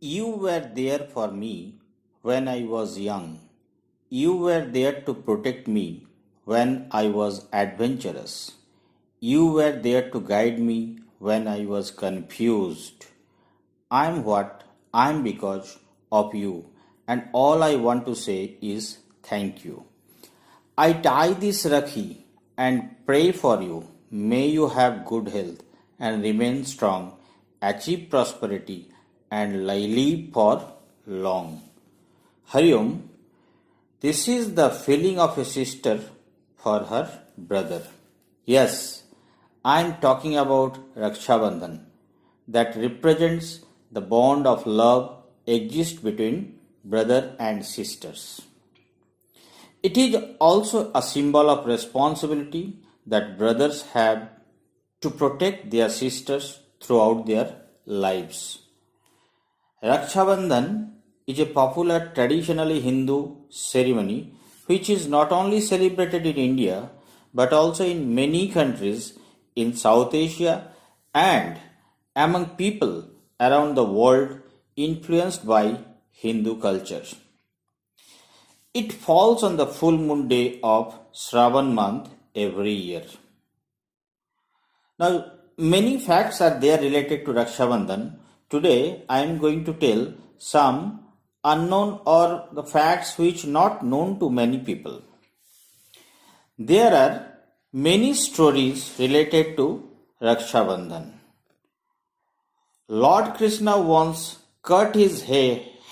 You were there for me when I was young. You were there to protect me when I was adventurous. You were there to guide me when I was confused. I'm what I'm because of you, and all I want to say is thank you. I tie this Rakhi and pray for you. May you have good health and remain strong, achieve prosperity, and live for long. Hariom, this is the feeling of a sister for her brother. Yes, I am talking about Raksha Bandhan that represents the bond of love exists between brother and sisters. It is also a symbol of responsibility that brothers have to protect their sisters throughout their lives. Raksha Bandhan is a popular traditionally Hindu ceremony which is not only celebrated in India but also in many countries in South Asia and among people around the world influenced by Hindu culture. It falls on the full moon day of Shravan month every year. Now, many facts are there related to Raksha Bandhan. Today, I am going to tell some unknown or the facts which not known to many people. There are many stories related to Raksha Bandhan. Lord Krishna once cut his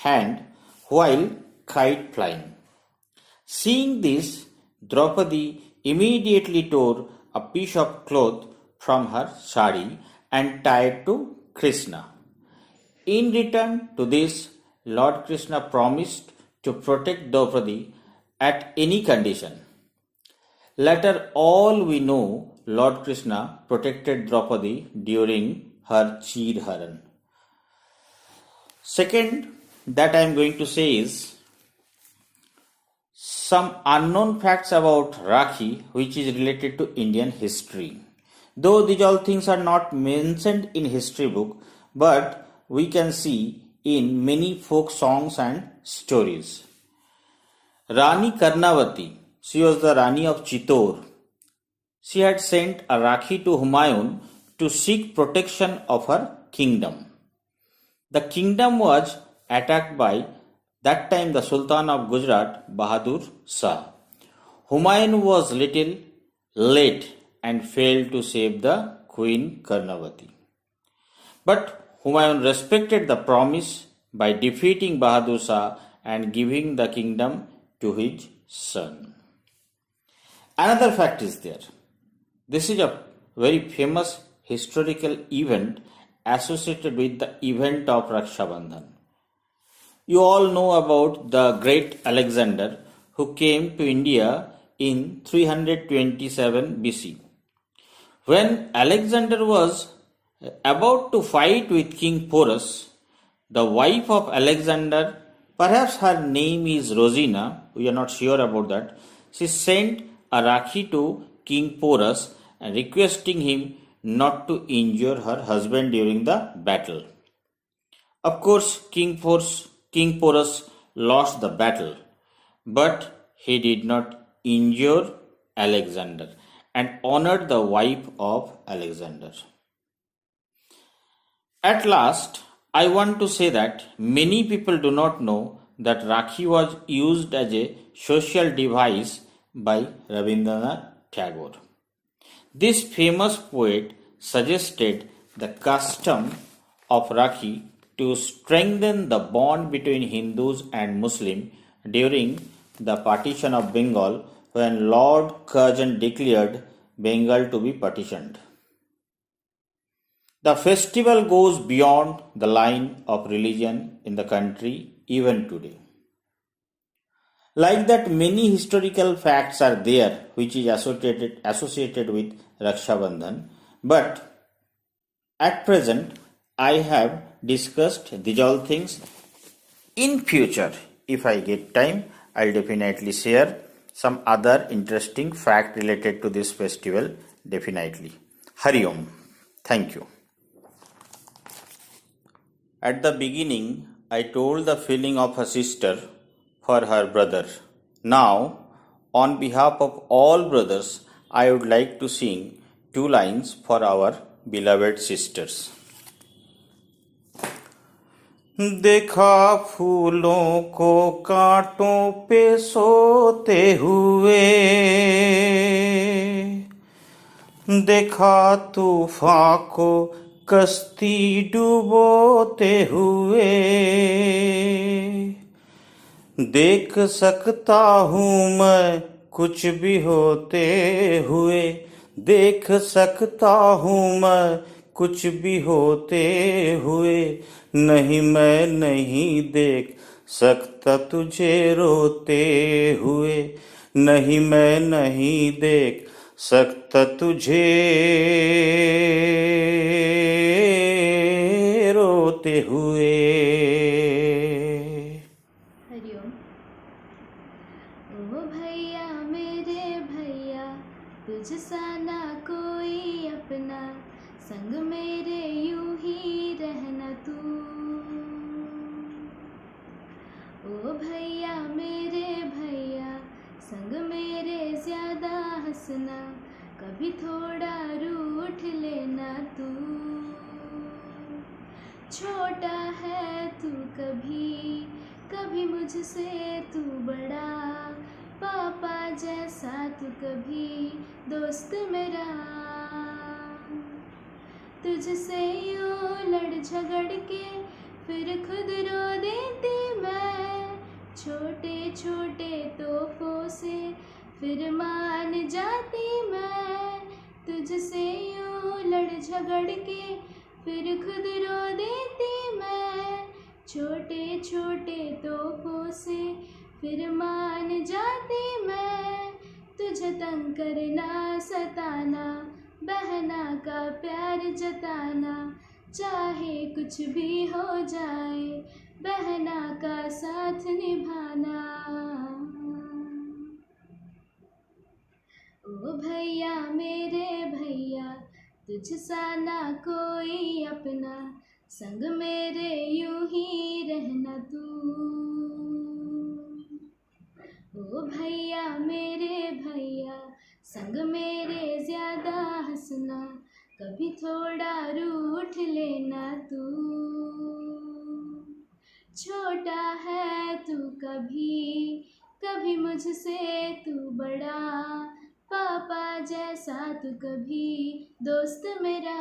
hand while kite flying. Seeing this, Draupadi immediately tore a piece of cloth from her sari and tied to Krishna. In return to this, Lord Krishna promised to protect Draupadi at any condition. Later, all we know, Lord Krishna protected Draupadi during her Chirharan. Second, that I am going to say is some unknown facts about Rakhi which is related to Indian history. Though these all things are not mentioned in history book, but we can see in many folk songs and stories. Rani Karnavati, she was the Rani of Chittor. She had sent a Rakhi to Humayun to seek protection of her kingdom. The kingdom was attacked by that time the Sultan of Gujarat, Bahadur Shah. Humayun was little late and failed to save the Queen Karnavati. But Humayun respected the promise by defeating Bahadur Shah and giving the kingdom to his son. Another fact is there. This is a very famous historical event associated with the event of Raksha Bandhan. You all know about the great Alexander who came to India in 327 BC. When Alexander was about to fight with King Porus, the wife of Alexander, perhaps her name is Rosina, we are not sure about that, she sent a Rakhi to King Porus and requesting him not to injure her husband during the battle. Of course, King Porus lost the battle, but he did not injure Alexander and honored the wife of Alexander. At last, I want to say that many people do not know that Rakhi was used as a social device by Rabindranath Tagore. This famous poet suggested the custom of Rakhi to strengthen the bond between Hindus and Muslims during the partition of Bengal when Lord Curzon declared Bengal to be partitioned. The festival goes beyond the line of religion in the country even today. Like that, many historical facts are there which is associated with Raksha Bandhan, but at present I have discussed these all things. In future, if I get time, I'll definitely share some other interesting fact related to this festival, definitely. Hari Om. Thank you. At the beginning, I told the feeling of a sister for her brother. Now, on behalf of all brothers, I would like to sing two lines for our beloved sisters. देखा फूलों को कांटों पे सोते हुए, देखा तूफान को कश्ती डुबोते हुए, देख सकता हूँ मैं कुछ भी होते हुए, देख सकता हूँ मैं कुछ भी होते हुए, नहीं मैं नहीं देख सकता तुझे रोते हुए, नहीं मैं नहीं देख सकता तुझे रोते हुए। हरिओम। ओ भैया मेरे भैया, तुझसा ना कोई अपना, संग मेरे यूं ही रहना तू। ओ भैया मेरे भैया, संग मेरे ज्यादा हंसना, कभी थोड़ा रूठ लेना तू। छोटा है तू कभी कभी मुझसे तू बड़ा, पापा जैसा तू कभी दोस्त मेरा। तुझसे यूं लड़ झगड़ के फिर खुद रो देती मैं, छोटे छोटे तोहफों से फिर मान जाती मैं। तुझसे यूं लड़ झगड़ के फिर खुद रो देती मैं, छोटे छोटे तोहफों से फिर मान जाती मैं। तुझे तंग करना सताना, बहना का प्यार जताना, चाहे कुछ भी हो जाए बहना का साथ निभाना। ओ भैया मेरे भैया, तुझसा ना कोई अपना, संग मेरे यूं ही रहना तू। ओ भैया मेरे भैया, संग मेरे ज्यादा हंसना, कभी थोड़ा रूठ लेना तू। छोटा है तू कभी कभी मुझसे तू बड़ा, पापा जैसा तू कभी दोस्त मेरा।